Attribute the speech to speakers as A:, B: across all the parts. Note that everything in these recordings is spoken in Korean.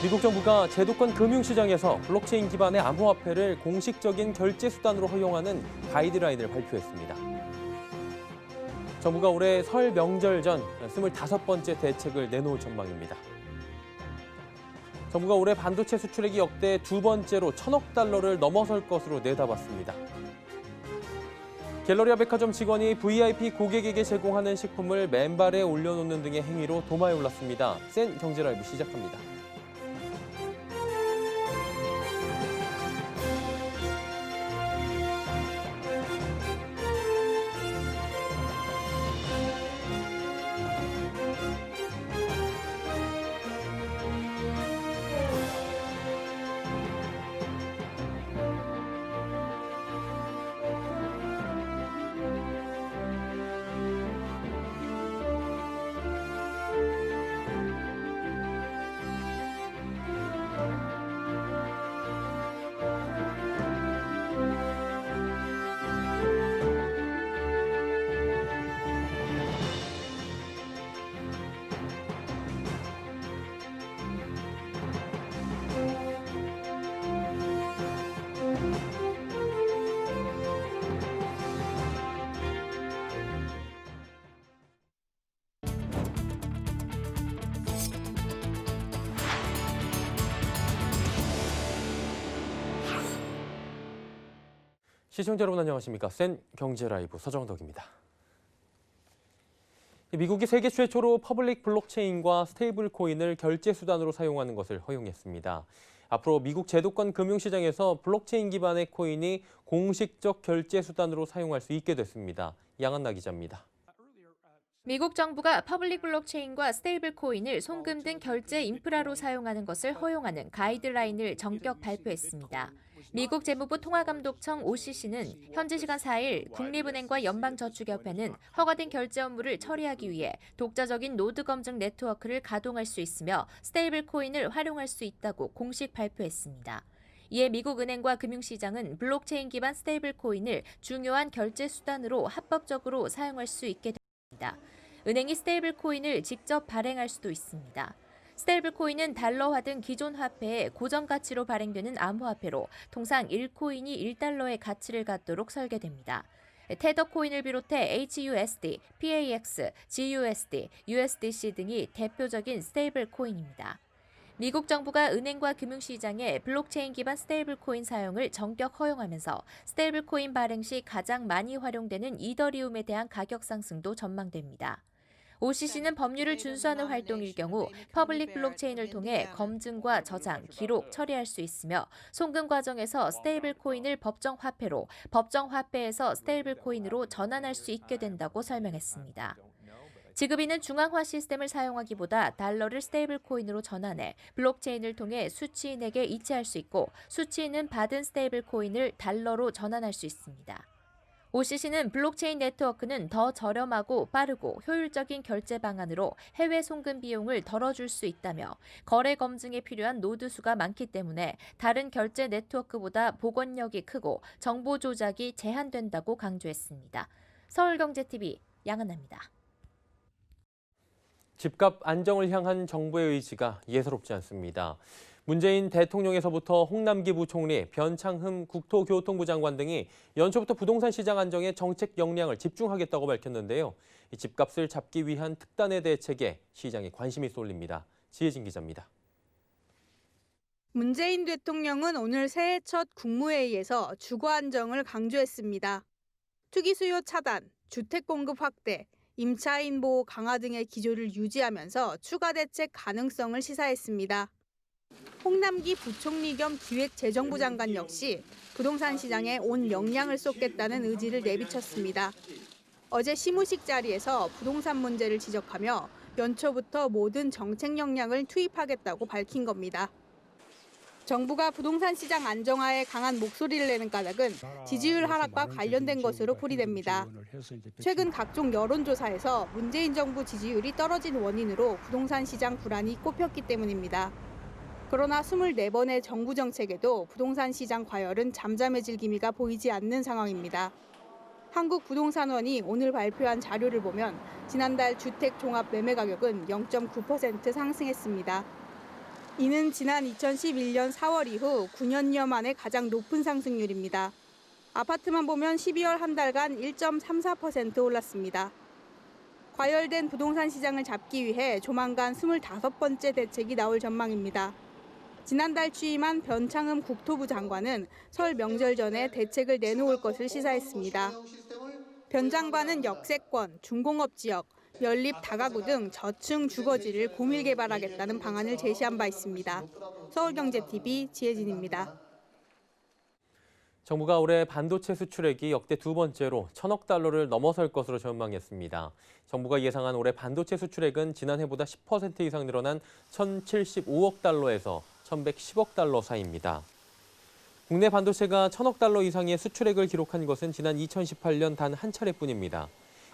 A: 미국 정부가 제도권 금융시장에서 블록체인 기반의 암호화폐를 공식적인 결제 수단으로 허용하는 가이드라인을 발표했습니다. 정부가 올해 설 명절 전 25번째 대책을 내놓을 전망입니다. 정부가 올해 반도체 수출액이 역대 두 번째로 1,000억 달러를 넘어설 것으로 내다봤습니다. 갤러리아 백화점 직원이 VIP 고객에게 제공하는 식품을 맨발에 올려놓는 등의 행위로 도마에 올랐습니다. 센 경제라이브 시작합니다. 시청자 여러분 안녕하십니까? 센 경제라이브 서정덕입니다. 미국이 세계 최초로 퍼블릭 블록체인과 스테이블 코인을 결제 수단으로 사용하는 것을 허용했습니다. 앞으로 미국 제도권 금융시장에서 블록체인 기반의 코인이 공식적 결제 수단으로 사용할 수 있게 됐습니다. 양한나 기자입니다.
B: 미국 정부가 퍼블릭 블록체인과 스테이블 코인을 송금 등 결제 인프라로 사용하는 것을 허용하는 가이드라인을 전격 발표했습니다. 미국 재무부 통화감독청 OCC는 현지 시간 4일 국립은행과 연방저축협회는 허가된 결제 업무를 처리하기 위해 독자적인 노드 검증 네트워크를 가동할 수 있으며 스테이블 코인을 활용할 수 있다고 공식 발표했습니다. 이에 미국 은행과 금융시장은 블록체인 기반 스테이블 코인을 중요한 결제 수단으로 합법적으로 사용할 수 있게 됩니다. 은행이 스테이블 코인을 직접 발행할 수도 있습니다. 스테이블 코인은 달러화 등 기존 화폐의 고정 가치로 발행되는 암호화폐로 통상 1코인이 1달러의 가치를 갖도록 설계됩니다. 테더 코인을 비롯해 HUSD, PAX, GUSD, USDC 등이 대표적인 스테이블 코인입니다. 미국 정부가 은행과 금융시장에 블록체인 기반 스테이블 코인 사용을 전격 허용하면서 스테이블 코인 발행 시 가장 많이 활용되는 이더리움에 대한 가격 상승도 전망됩니다. OCC는 법률을 준수하는 활동일 경우 퍼블릭 블록체인을 통해 검증과 저장, 기록, 처리할 수 있으며 송금 과정에서 스테이블 코인을 법정 화폐로, 법정 화폐에서 스테이블 코인으로 전환할 수 있게 된다고 설명했습니다. 지급인은 중앙화 시스템을 사용하기보다 달러를 스테이블 코인으로 전환해 블록체인을 통해 수취인에게 이체할 수 있고 수취인은 받은 스테이블 코인을 달러로 전환할 수 있습니다. OCC는 블록체인 네트워크는 더 저렴하고 빠르고 효율적인 결제 방안으로 해외 송금 비용을 덜어줄 수 있다며 거래 검증에 필요한 노드 수가 많기 때문에 다른 결제 네트워크보다 복원력이 크고 정보 조작이 제한된다고 강조했습니다. 서울경제TV 양은아입니다.
A: 집값 안정을 향한 정부의 의지가 예사롭지 않습니다. 문재인 대통령에서부터 홍남기 부총리, 변창흠 국토교통부 장관 등이 연초부터 부동산 시장 안정에 정책 역량을 집중하겠다고 밝혔는데요. 이 집값을 잡기 위한 특단의 대책에 시장에 관심이 쏠립니다. 지혜진 기자입니다.
C: 문재인 대통령은 오늘 새해 첫 국무회의에서 주거 안정을 강조했습니다. 투기 수요 차단, 주택 공급 확대, 임차인 보호 강화 등의 기조를 유지하면서 추가 대책 가능성을 시사했습니다. 홍남기 부총리 겸 기획재정부 장관 역시 부동산 시장에 온 역량을 쏟겠다는 의지를 내비쳤습니다. 어제 시무식 자리에서 부동산 문제를 지적하며 연초부터 모든 정책 역량을 투입하겠다고 밝힌 겁니다. 정부가 부동산 시장 안정화에 강한 목소리를 내는 까닭은 지지율 하락과 관련된 것으로 풀이됩니다. 최근 각종 여론조사에서 문재인 정부 지지율이 떨어진 원인으로 부동산 시장 불안이 꼽혔기 때문입니다. 그러나 24번의 정부 정책에도 부동산 시장 과열은 잠잠해질 기미가 보이지 않는 상황입니다. 한국부동산원이 오늘 발표한 자료를 보면 지난달 주택 종합 매매 가격은 0.9% 상승했습니다. 이는 지난 2011년 4월 이후 9년여 만에 가장 높은 상승률입니다. 아파트만 보면 12월 한 달간 1.34% 올랐습니다. 과열된 부동산 시장을 잡기 위해 조만간 25번째 대책이 나올 전망입니다. 지난달 취임한 변창흠 국토부 장관은 설 명절 전에 대책을 내놓을 것을 시사했습니다. 변 장관은 역세권, 중공업 지역, 연립 다가구 등 저층 주거지를 고밀 개발하겠다는 방안을 제시한 바 있습니다. 서울경제TV 지혜진입니다.
A: 정부가 올해 반도체 수출액이 역대 두 번째로 1,000억 달러를 넘어설 것으로 전망했습니다. 정부가 예상한 올해 반도체 수출액은 지난해보다 10% 이상 늘어난 1,075억 달러에서 1,110억 달러 사이입니다. 국내 반도체가 1,000억 달러 이상의 수출액을 기록한 것은 지난 2018년 단 한 차례뿐입니다.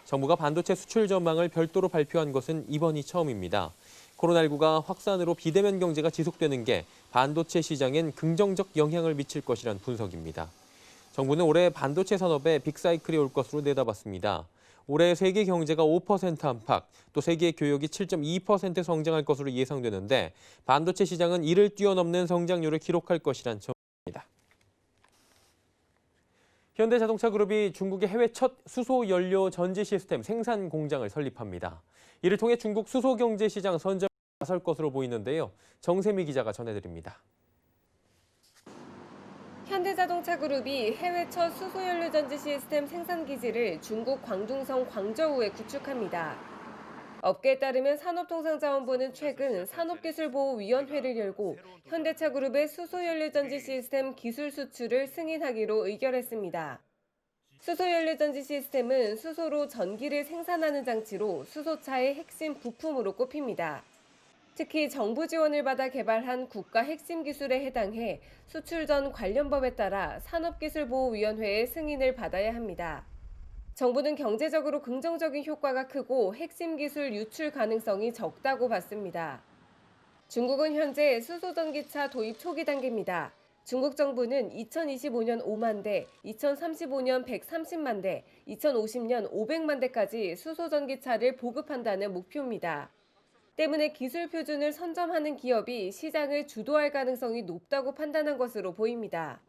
A: 정부가 반도체 수출 전망을 별도로 발표한 것은 이번이 처음입니다. 코로나19가 확산으로 비대면 경제가 지속되는 게 반도체 시장엔 긍정적 영향을 미칠 것이란 분석입니다. 정부는 올해 반도체 산업에 빅사이클이 올 것으로 내다봤습니다. 올해 세계 경제가 5% 안팎, 또 세계 교역이 7.2% 성장할 것으로 예상되는데 반도체 시장은 이를 뛰어넘는 성장률을 기록할 것이란 전망입니다. 현대자동차그룹이 중국의 해외 첫 수소연료 전지 시스템 생산 공장을 설립합니다. 이를 통해 중국 수소경제 시장 선점에 나설 것으로 보이는데요. 정세미 기자가 전해드립니다.
D: 현대자동차그룹이 해외 첫 수소연료전지 시스템 생산 기지를 중국 광둥성 광저우에 구축합니다. 업계에 따르면 산업통상자원부는 최근 산업기술보호위원회를 열고 현대차그룹의 수소연료전지 시스템 기술 수출을 승인하기로 의결했습니다. 수소연료전지 시스템은 수소로 전기를 생산하는 장치로 수소차의 핵심 부품으로 꼽힙니다. 특히 정부 지원을 받아 개발한 국가 핵심 기술에 해당해 수출 전 관련 법에 따라 산업기술보호위원회의 승인을 받아야 합니다. 정부는 경제적으로 긍정적인 효과가 크고 핵심 기술 유출 가능성이 적다고 봤습니다. 중국은 현재 수소전기차 도입 초기 단계입니다. 중국 정부는 2025년 5만 대, 2035년 130만 대, 2050년 500만 대까지 수소전기차를 보급한다는 목표입니다. 때문에 기술 표준을 선점하는 기업이 시장을 주도할 가능성이 높다고 판단한 것으로 보입니다.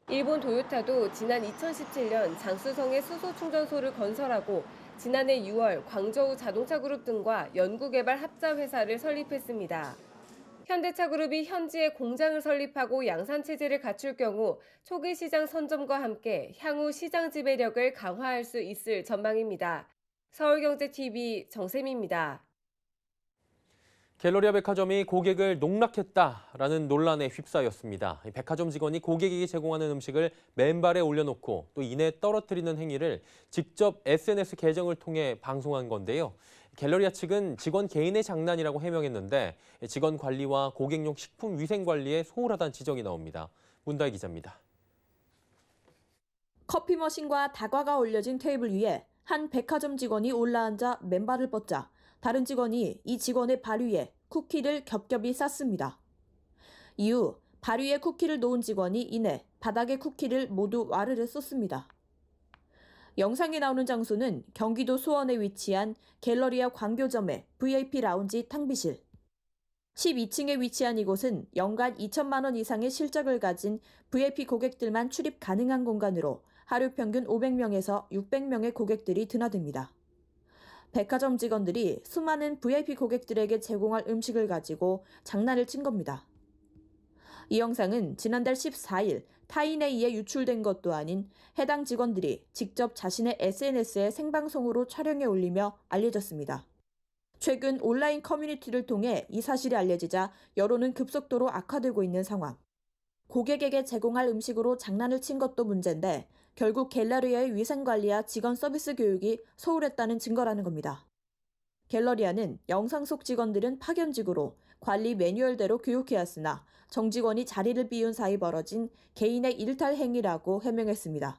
D: 일본 도요타도 지난 2017년 장쑤성에 수소 충전소를 건설하고 지난해 6월 광저우 자동차그룹 등과 연구개발 합자회사를 설립했습니다. 현대차그룹이 현지에 공장을 설립하고 양산체제를 갖출 경우 초기 시장 선점과 함께 향후 시장 지배력을 강화할 수 있을 전망입니다. 서울경제TV 정세미입니다.
A: 갤러리아 백화점이 고객을 농락했다라는 논란에 휩싸였습니다. 백화점 직원이 고객에게 제공하는 음식을 맨발에 올려놓고 또 이내 떨어뜨리는 행위를 직접 SNS 계정을 통해 방송한 건데요. 갤러리아 측은 직원 개인의 장난이라고 해명했는데 직원 관리와 고객용 식품 위생 관리에 소홀하다는 지적이 나옵니다. 문다희 기자입니다.
E: 커피 머신과 다과가 올려진 테이블 위에 한 백화점 직원이 올라앉아 맨발을 뻗자 다른 직원이 이 직원의 발 위에 쿠키를 겹겹이 쌌습니다. 이후 발 위에 쿠키를 놓은 직원이 이내 바닥에 쿠키를 모두 와르르 쏟습니다. 영상에 나오는 장소는 경기도 수원에 위치한 갤러리아 광교점의 VIP 라운지 탕비실. 12층에 위치한 이곳은 연간 2천만 원 이상의 실적을 가진 VIP 고객들만 출입 가능한 공간으로 하루 평균 500명에서 600명의 고객들이 드나듭니다. 백화점 직원들이 수많은 VIP 고객들에게 제공할 음식을 가지고 장난을 친 겁니다. 이 영상은 지난달 14일 타인에 의해 유출된 것도 아닌 해당 직원들이 직접 자신의 SNS에 생방송으로 촬영해 올리며 알려졌습니다. 최근 온라인 커뮤니티를 통해 이 사실이 알려지자 여론은 급속도로 악화되고 있는 상황. 고객에게 제공할 음식으로 장난을 친 것도 문제인데 결국 갤러리아의 위생관리와 직원 서비스 교육이 소홀했다는 증거라는 겁니다. 갤러리아는 영상 속 직원들은 파견직으로 관리 매뉴얼대로 교육해왔으나 정직원이 자리를 비운 사이 벌어진 개인의 일탈 행위라고 해명했습니다.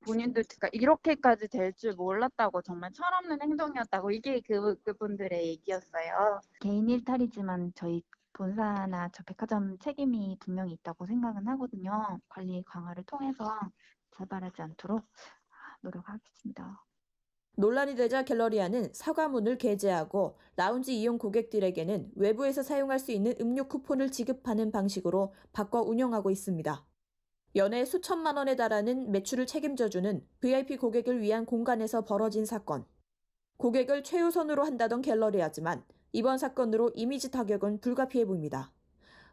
F: 본인도 그러니까 이렇게까지 될 줄 몰랐다고 정말 철없는 행동이었다고 이게 그분들의 얘기였어요. 개인 일탈이지만 저희 본사나 저 백화점 책임이 분명히 있다고 생각은 하거든요. 관리 강화를 통해서 재발하지 않도록 노력하겠습니다.
E: 논란이 되자 갤러리아는 사과문을 게재하고 라운지 이용 고객들에게는 외부에서 사용할 수 있는 음료 쿠폰을 지급하는 방식으로 바꿔 운영하고 있습니다. 연애 수천만 원에 달하는 매출을 책임져주는 VIP 고객을 위한 공간에서 벌어진 사건. 고객을 최우선으로 한다던 갤러리아지만 이번 사건으로 이미지 타격은 불가피해 보입니다.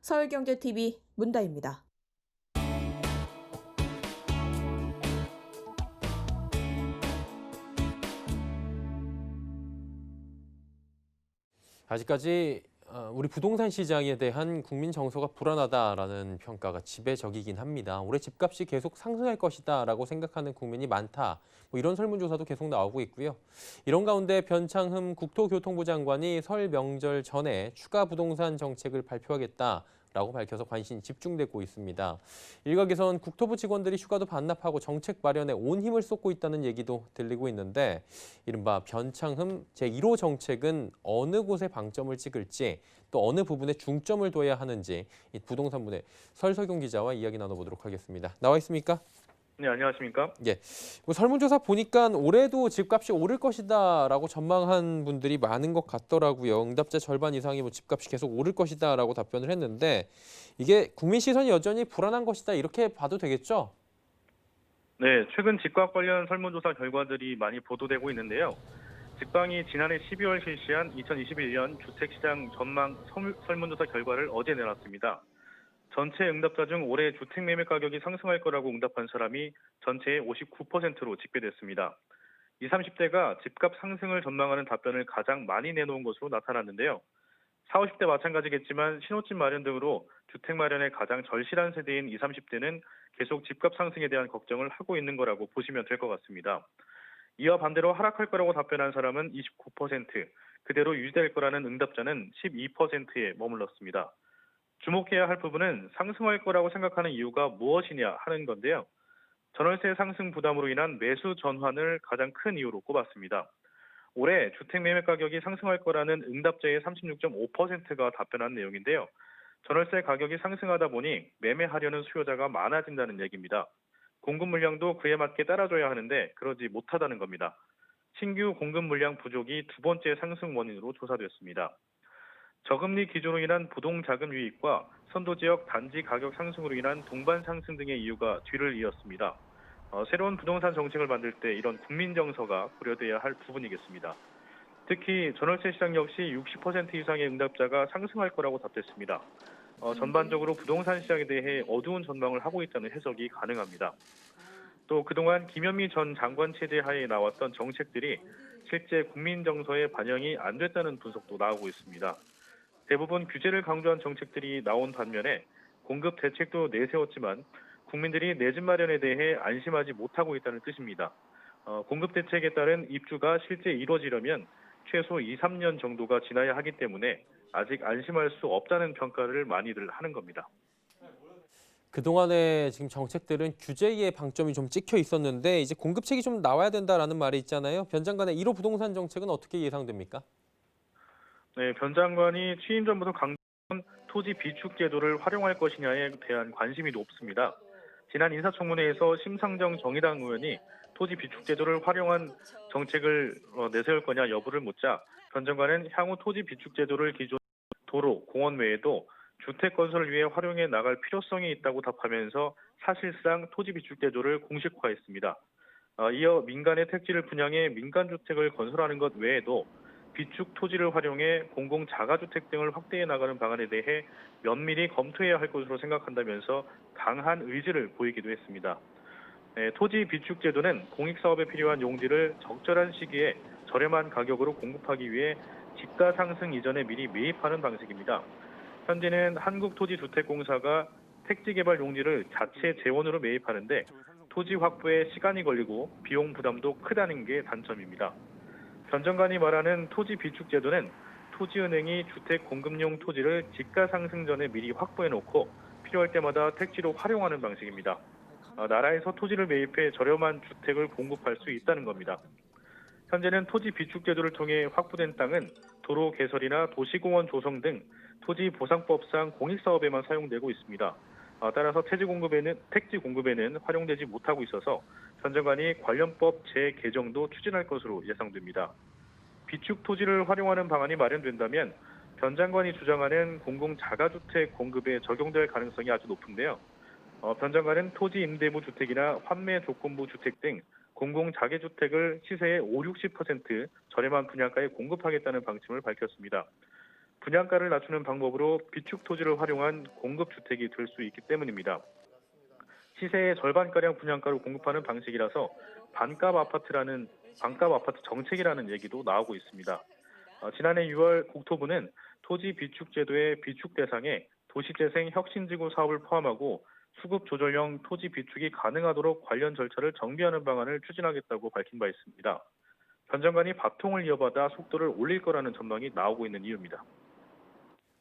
E: 서울경제TV 문다입니다.
A: 아직까지 우리 부동산 시장에 대한 국민 정서가 불안하다라는 평가가 지배적이긴 합니다. 올해 집값이 계속 상승할 것이다라고 생각하는 국민이 많다. 뭐 이런 설문조사도 계속 나오고 있고요. 이런 가운데 변창흠 국토교통부 장관이 설 명절 전에 추가 부동산 정책을 발표하겠다라고 밝혀서 관심이 집중되고 있습니다. 일각에선 국토부 직원들이 휴가도 반납하고 정책 마련에 온 힘을 쏟고 있다는 얘기도 들리고 있는데 이른바 변창흠 제1호 정책은 어느 곳에 방점을 찍을지 또 어느 부분에 중점을 둬야 하는지 이 부동산분의 설석용 기자와 이야기 나눠보도록 하겠습니다. 나와 있습니까?
G: 네, 안녕하십니까?
A: 예. 설문조사 보니까 올해도 집값이 오를 것이다라고 전망한 분들이 많은 것 같더라고요. 응답자 절반 이상이 뭐 집값이 계속 오를 것이다라고 답변을 했는데 이게 국민 시선이 여전히 불안한 것이다 이렇게 봐도 되겠죠?
G: 네, 최근 집값 관련 설문조사 결과들이 많이 보도되고 있는데요. 직방이 지난해 12월 실시한 2021년 주택시장 전망 설문조사 결과를 어제 내놨습니다. 전체 응답자 중 올해 주택 매매 가격이 상승할 거라고 응답한 사람이 전체의 59%로 집계됐습니다. 20, 30대가 집값 상승을 전망하는 답변을 가장 많이 내놓은 것으로 나타났는데요. 40, 50대 마찬가지겠지만 신혼집 마련 등으로 주택 마련에 가장 절실한 세대인 20, 30대는 계속 집값 상승에 대한 걱정을 하고 있는 거라고 보시면 될 것 같습니다. 이와 반대로 하락할 거라고 답변한 사람은 29%, 그대로 유지될 거라는 응답자는 12%에 머물렀습니다. 주목해야 할 부분은 상승할 거라고 생각하는 이유가 무엇이냐 하는 건데요. 전월세 상승 부담으로 인한 매수 전환을 가장 큰 이유로 꼽았습니다. 올해 주택 매매 가격이 상승할 거라는 응답자의 36.5%가 답변한 내용인데요. 전월세 가격이 상승하다 보니 매매하려는 수요자가 많아진다는 얘기입니다. 공급 물량도 그에 맞게 따라줘야 하는데 그러지 못하다는 겁니다. 신규 공급 물량 부족이 두 번째 상승 원인으로 조사됐습니다. 저금리 기조로 인한 부동자금 유입과 선도지역 단지 가격 상승으로 인한 동반 상승 등의 이유가 뒤를 이었습니다. 새로운 부동산 정책을 만들 때 이런 국민 정서가 고려돼야 할 부분이겠습니다. 특히 전월세 시장 역시 60% 이상의 응답자가 상승할 거라고 답했습니다. 전반적으로 부동산 시장에 대해 어두운 전망을 하고 있다는 해석이 가능합니다. 또 그동안 김현미 전 장관 체제 하에 나왔던 정책들이 실제 국민 정서에 반영이 안 됐다는 분석도 나오고 있습니다. 대부분 규제를 강조한 정책들이 나온 반면에 공급 대책도 내세웠지만 국민들이 내 집 마련에 대해 안심하지 못하고 있다는 뜻입니다. 공급 대책에 따른 입주가 실제 이루어지려면 최소 2, 3년 정도가 지나야 하기 때문에 아직 안심할 수 없다는 평가를 많이들 하는 겁니다.
A: 그동안의 지금 정책들은 규제의 방점이 좀 찍혀 있었는데 이제 공급책이 좀 나와야 된다라는 말이 있잖아요. 변 장관의 1호 부동산 정책은 어떻게 예상됩니까?
G: 네, 변 장관이 취임 전부터 강조한 토지 비축 제도를 활용할 것이냐에 대한 관심이 높습니다. 지난 인사청문회에서 심상정 정의당 의원이 토지 비축 제도를 활용한 정책을 내세울 거냐 여부를 묻자 변 장관은 향후 토지 비축 제도를 기존 도로, 공원 외에도 주택 건설을 위해 활용해 나갈 필요성이 있다고 답하면서 사실상 토지 비축 제도를 공식화했습니다. 이어 민간의 택지를 분양해 민간주택을 건설하는 것 외에도 비축 토지를 활용해 공공 자가주택 등을 확대해 나가는 방안에 대해 면밀히 검토해야 할 것으로 생각한다면서 강한 의지를 보이기도 했습니다. 토지 비축 제도는 공익사업에 필요한 용지를 적절한 시기에 저렴한 가격으로 공급하기 위해 집가 상승 이전에 미리 매입하는 방식입니다. 현재는 한국토지주택공사가 택지개발 용지를 자체 재원으로 매입하는데 토지 확보에 시간이 걸리고 비용 부담도 크다는 게 단점입니다. 변 장관이 말하는 토지 비축 제도는 토지은행이 주택 공급용 토지를 집가 상승 전에 미리 확보해놓고 필요할 때마다 택지로 활용하는 방식입니다. 나라에서 토지를 매입해 저렴한 주택을 공급할 수 있다는 겁니다. 현재는 토지 비축 제도를 통해 확보된 땅은 도로 개설이나 도시공원 조성 등 토지 보상법상 공익사업에만 사용되고 있습니다. 따라서 택지 공급에는 활용되지 못하고 있어서 변 장관이 관련법 재개정도 추진할 것으로 예상됩니다. 비축 토지를 활용하는 방안이 마련된다면 변 장관이 주장하는 공공자가주택 공급에 적용될 가능성이 아주 높은데요. 변 장관은 토지 임대부 주택이나 환매 조건부 주택 등 공공자개주택을 시세의 50-60% 저렴한 분양가에 공급하겠다는 방침을 밝혔습니다. 분양가를 낮추는 방법으로 비축 토지를 활용한 공급주택이 될 수 있기 때문입니다. 시세의 절반가량 분양가로 공급하는 방식이라서 반값 아파트 정책이라는 얘기도 나오고 있습니다. 지난해 6월 국토부는 토지 비축 제도의 비축 대상에 도시재생 혁신지구 사업을 포함하고 수급 조절형 토지 비축이 가능하도록 관련 절차를 정비하는 방안을 추진하겠다고 밝힌 바 있습니다. 변 장관이 바통을 이어받아 속도를 올릴 거라는 전망이 나오고 있는 이유입니다.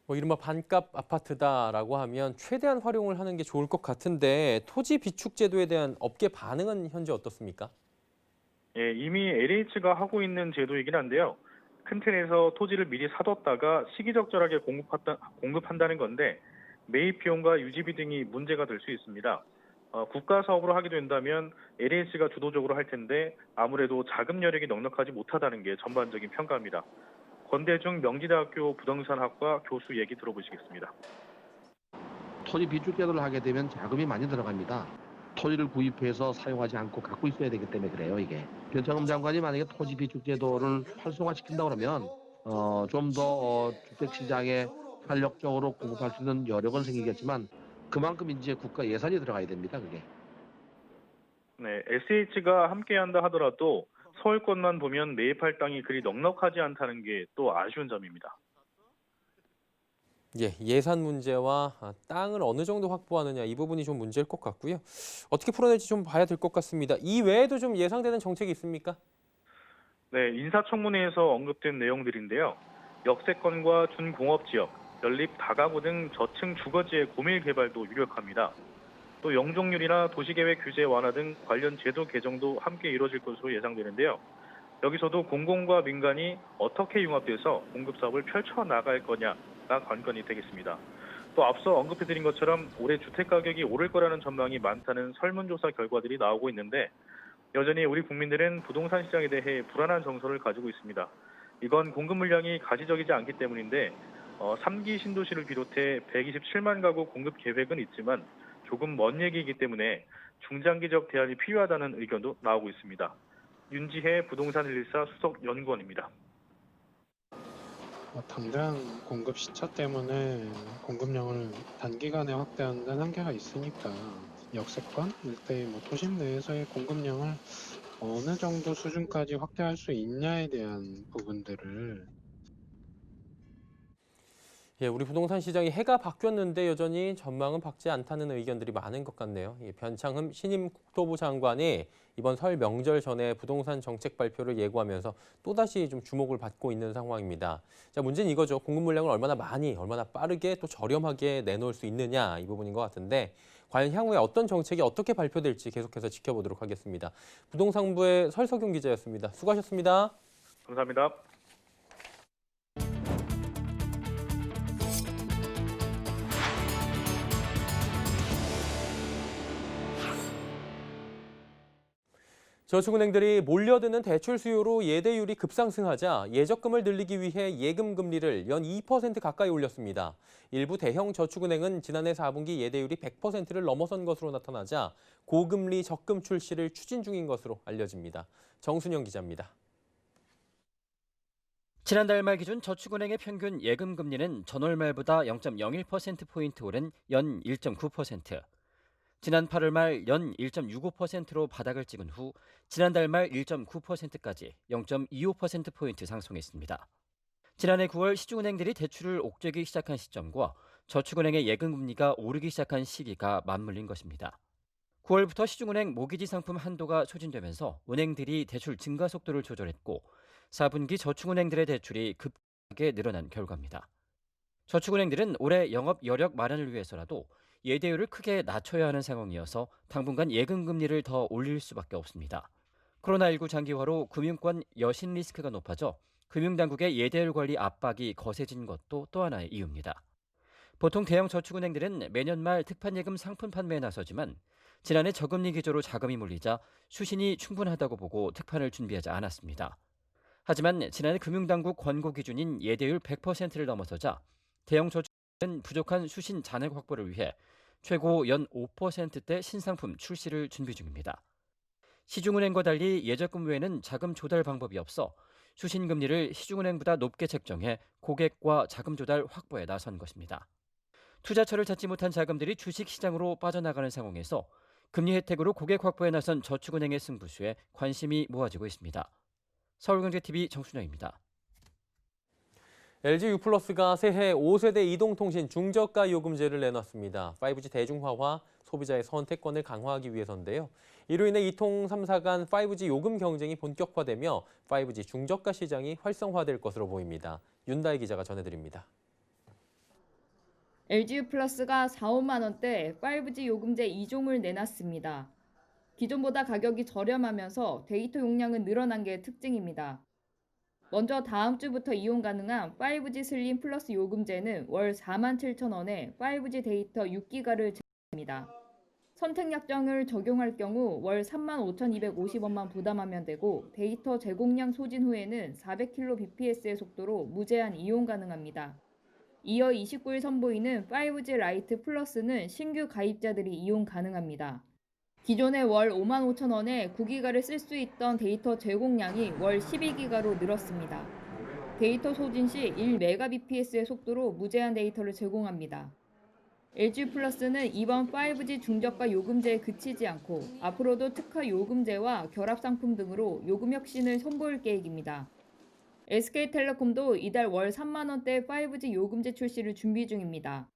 A: 이른바 반값 아파트다라고 하면 최대한 활용을 하는 게 좋을 것 같은데 토지 비축 제도에 대한 업계 반응은 현재 어떻습니까?
G: 예, 이미 LH가 하고 있는 제도이긴 한데요. 큰 틀에서 토지를 미리 사뒀다가 시기적절하게 공급한다는 건데 매입 비용과 유지비 등이 문제가 될 수 있습니다. 국가 사업으로 하게 된다면 LH가 주도적으로 할 텐데 아무래도 자금 여력이 넉넉하지 못하다는 게 전반적인 평가입니다. 권대중 명지대학교 부동산학과 교수 얘기 들어보시겠습니다.
H: 토지 비축 제도를 하게 되면 자금이 많이 들어갑니다. 토지를 구입해서 사용하지 않고 갖고 있어야 되기 때문에 그래요, 이게. 변창흠 장관이 만약에 토지 비축 제도를 활성화시킨다 그러면 좀 더 주택 시장에 활력적으로 공급할 수 있는 여력은 생기겠지만 그만큼 이제 국가 예산이 들어가야 됩니다, 그게.
G: 네, SH가 함께한다 하더라도 서울권만 보면 매입할 땅이 그리 넉넉하지 않다는 게 또 아쉬운 점입니다.
A: 예산 문제와 땅을 어느 정도 확보하느냐 이 부분이 좀 문제일 것 같고요. 어떻게 풀어낼지 좀 봐야 될 것 같습니다. 이 외에도 좀 예상되는 정책이 있습니까?
G: 네, 인사청문회에서 언급된 내용들인데요. 역세권과 준공업지역, 연립 다가구 등 저층 주거지의 고밀 개발도 유력합니다. 또 영종률이나 도시계획 규제 완화 등 관련 제도 개정도 함께 이루어질 것으로 예상되는데요. 여기서도 공공과 민간이 어떻게 융합돼서 공급 사업을 펼쳐나갈 거냐가 관건이 되겠습니다. 또 앞서 언급해드린 것처럼 올해 주택가격이 오를 거라는 전망이 많다는 설문조사 결과들이 나오고 있는데 여전히 우리 국민들은 부동산 시장에 대해 불안한 정서를 가지고 있습니다. 이건 공급 물량이 가시적이지 않기 때문인데 3기 신도시를 비롯해 127만 가구 공급 계획은 있지만 조금 먼 얘기이기 때문에 중장기적 대안이 필요하다는 의견도 나오고 있습니다. 윤지혜 부동산 114 수석 연구원입니다.
I: 당장 공급 시차 때문에 공급량을 단기간에 확대하는 데는 한계가 있으니까 역세권 일대의 도심 내에서의 공급량을 어느 정도 수준까지 확대할 수 있냐에 대한 부분들을
A: 우리 부동산 시장이 해가 바뀌었는데 여전히 전망은 밝지 않다는 의견들이 많은 것 같네요. 변창흠 신임 국토부 장관이 이번 설 명절 전에 부동산 정책 발표를 예고하면서 또다시 좀 주목을 받고 있는 상황입니다. 자, 문제는 이거죠. 공급 물량을 얼마나 많이, 얼마나 빠르게 또 저렴하게 내놓을 수 있느냐 이 부분인 것 같은데 과연 향후에 어떤 정책이 어떻게 발표될지 계속해서 지켜보도록 하겠습니다. 부동산부의 설석용 기자였습니다. 수고하셨습니다.
G: 감사합니다.
A: 저축은행들이 몰려드는 대출 수요로 예대율이 급상승하자 예적금을 늘리기 위해 예금 금리를 연 2% 가까이 올렸습니다. 일부 대형 저축은행은 지난해 4분기 예대율이 100%를 넘어선 것으로 나타나자 고금리 적금 출시를 추진 중인 것으로 알려집니다. 정순영 기자입니다.
J: 지난달 말 기준 저축은행의 평균 예금 금리는 전월 말보다 0.01%포인트 오른 연 1.9%. 지난 8월 말 연 1.65%로 바닥을 찍은 후 지난달 말 1.9%까지 0.25%포인트 상승했습니다. 지난해 9월 시중은행들이 대출을 옥죄기 시작한 시점과 저축은행의 예금금리가 오르기 시작한 시기가 맞물린 것입니다. 9월부터 시중은행 모기지 상품 한도가 소진되면서 은행들이 대출 증가 속도를 조절했고 4분기 저축은행들의 대출이 급하게 늘어난 결과입니다. 저축은행들은 올해 영업 여력 마련을 위해서라도 예대율을 크게 낮춰야 하는 상황이어서 당분간 예금금리를 더 올릴 수밖에 없습니다. 코로나19 장기화로 금융권 여신 리스크가 높아져 금융당국의 예대율 관리 압박이 거세진 것도 또 하나의 이유입니다. 보통 대형 저축은행들은 매년 말 특판예금 상품 판매에 나서지만 지난해 저금리 기조로 자금이 몰리자 수신이 충분하다고 보고 특판을 준비하지 않았습니다. 하지만 지난해 금융당국 권고 기준인 예대율 100%를 넘어서자 대형 저축은행은 부족한 수신 잔액 확보를 위해 최고 연 5%대 신상품 출시를 준비 중입니다. 시중은행과 달리 예적금 외에는 자금 조달 방법이 없어 수신 금리를 시중은행보다 높게 책정해 고객과 자금 조달 확보에 나선 것입니다. 투자처를 찾지 못한 자금들이 주식시장으로 빠져나가는 상황에서 금리 혜택으로 고객 확보에 나선 저축은행의 승부수에 관심이 모아지고 있습니다. 서울경제TV 정순영입니다.
A: LG U+가 새해 5세대 이동통신 중저가 요금제를 내놨습니다. 5G 대중화와 소비자의 선택권을 강화하기 위해서인데요. 이로 인해 이통 3사 간 5G 요금 경쟁이 본격화되며 5G 중저가 시장이 활성화될 것으로 보입니다. 윤다혜 기자가 전해드립니다.
K: LG U+가 4, 5만 원대 5G 요금제 2종을 내놨습니다. 기존보다 가격이 저렴하면서 데이터 용량은 늘어난 게 특징입니다. 먼저 다음 주부터 이용 가능한 5G 슬림 플러스 요금제는 월 47,000원에 5G 데이터 6기가를 제공합니다. 선택 약정을 적용할 경우 월 35,250원만 부담하면 되고 데이터 제공량 소진 후에는 400kbps의 속도로 무제한 이용 가능합니다. 이어 29일 선보이는 5G 라이트 플러스는 신규 가입자들이 이용 가능합니다. 기존에 월 55,000원에 9기가를 쓸 수 있던 데이터 제공량이 월 12기가로 늘었습니다. 데이터 소진 시 1mbps의 속도로 무제한 데이터를 제공합니다. LG 플러스는 이번 5G 중저가 요금제에 그치지 않고 앞으로도 특화 요금제와 결합 상품 등으로 요금 혁신을 선보일 계획입니다. SK텔레콤도 이달 월 3만 원대 5G 요금제 출시를 준비 중입니다.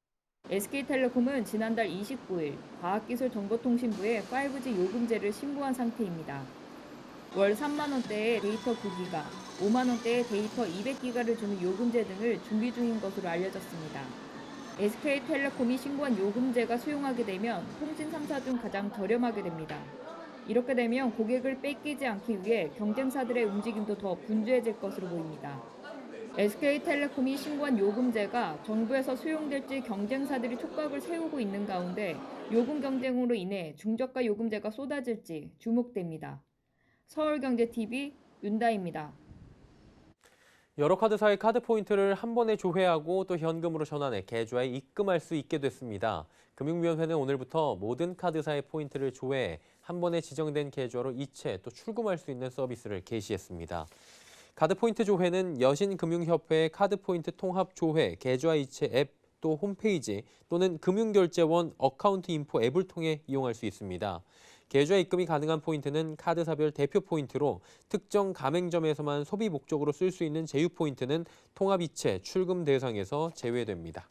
K: SK텔레콤은 지난달 29일 과학기술정보통신부에 5G 요금제를 신고한 상태입니다. 월 3만 원대의 데이터 9기가, 5만 원대의 데이터 200기가를 주는 요금제 등을 준비 중인 것으로 알려졌습니다. SK텔레콤이 신고한 요금제가 수용하게 되면 통신 3사 중 가장 저렴하게 됩니다. 이렇게 되면 고객을 뺏기지 않기 위해 경쟁사들의 움직임도 더 분주해질 것으로 보입니다. SK텔레콤이 신고한 요금제가 정부에서 수용될지 경쟁사들이 촉각을 세우고 있는 가운데 요금 경쟁으로 인해 중저가 요금제가 쏟아질지 주목됩니다. 서울경제TV 윤다입니다.
A: 여러 카드사의 카드 포인트를 한 번에 조회하고 또 현금으로 전환해 계좌에 입금할 수 있게 됐습니다. 금융위원회는 오늘부터 모든 카드사의 포인트를 조회해 한 번에 지정된 계좌로 이체 또 출금할 수 있는 서비스를 개시했습니다. 카드 포인트 조회는 여신금융협회의 카드 포인트 통합 조회, 계좌 이체 앱, 또 홈페이지 또는 금융결제원 어카운트 인포 앱을 통해 이용할 수 있습니다. 계좌 입금이 가능한 포인트는 카드사별 대표 포인트로 특정 가맹점에서만 소비 목적으로 쓸 수 있는 제휴 포인트는 통합 이체, 출금 대상에서 제외됩니다.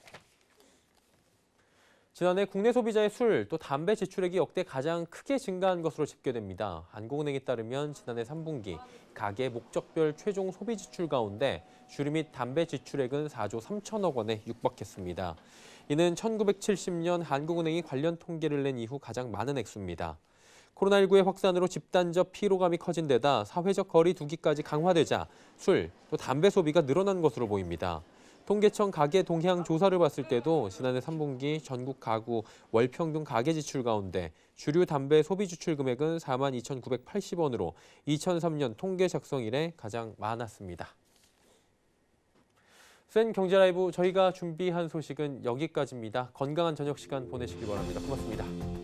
A: 지난해 국내 소비자의 술, 또 담배 지출액이 역대 가장 크게 증가한 것으로 집계됩니다. 한국은행에 따르면 지난해 3분기 가계 목적별 최종 소비 지출 가운데 술 및 담배 지출액은 4조 3천억 원에 육박했습니다. 이는 1970년 한국은행이 관련 통계를 낸 이후 가장 많은 액수입니다. 코로나19의 확산으로 집단적 피로감이 커진 데다 사회적 거리 두기까지 강화되자 술, 또 담배 소비가 늘어난 것으로 보입니다. 통계청 가계 동향 조사를 봤을 때도 지난해 3분기 전국 가구 월 평균 가계 지출 가운데 주류 담배 소비 지출 금액은 42,980원으로 2003년 통계 작성 이래 가장 많았습니다. 센 경제 라이브 저희가 준비한 소식은 여기까지입니다. 건강한 저녁 시간 보내시기 바랍니다. 고맙습니다.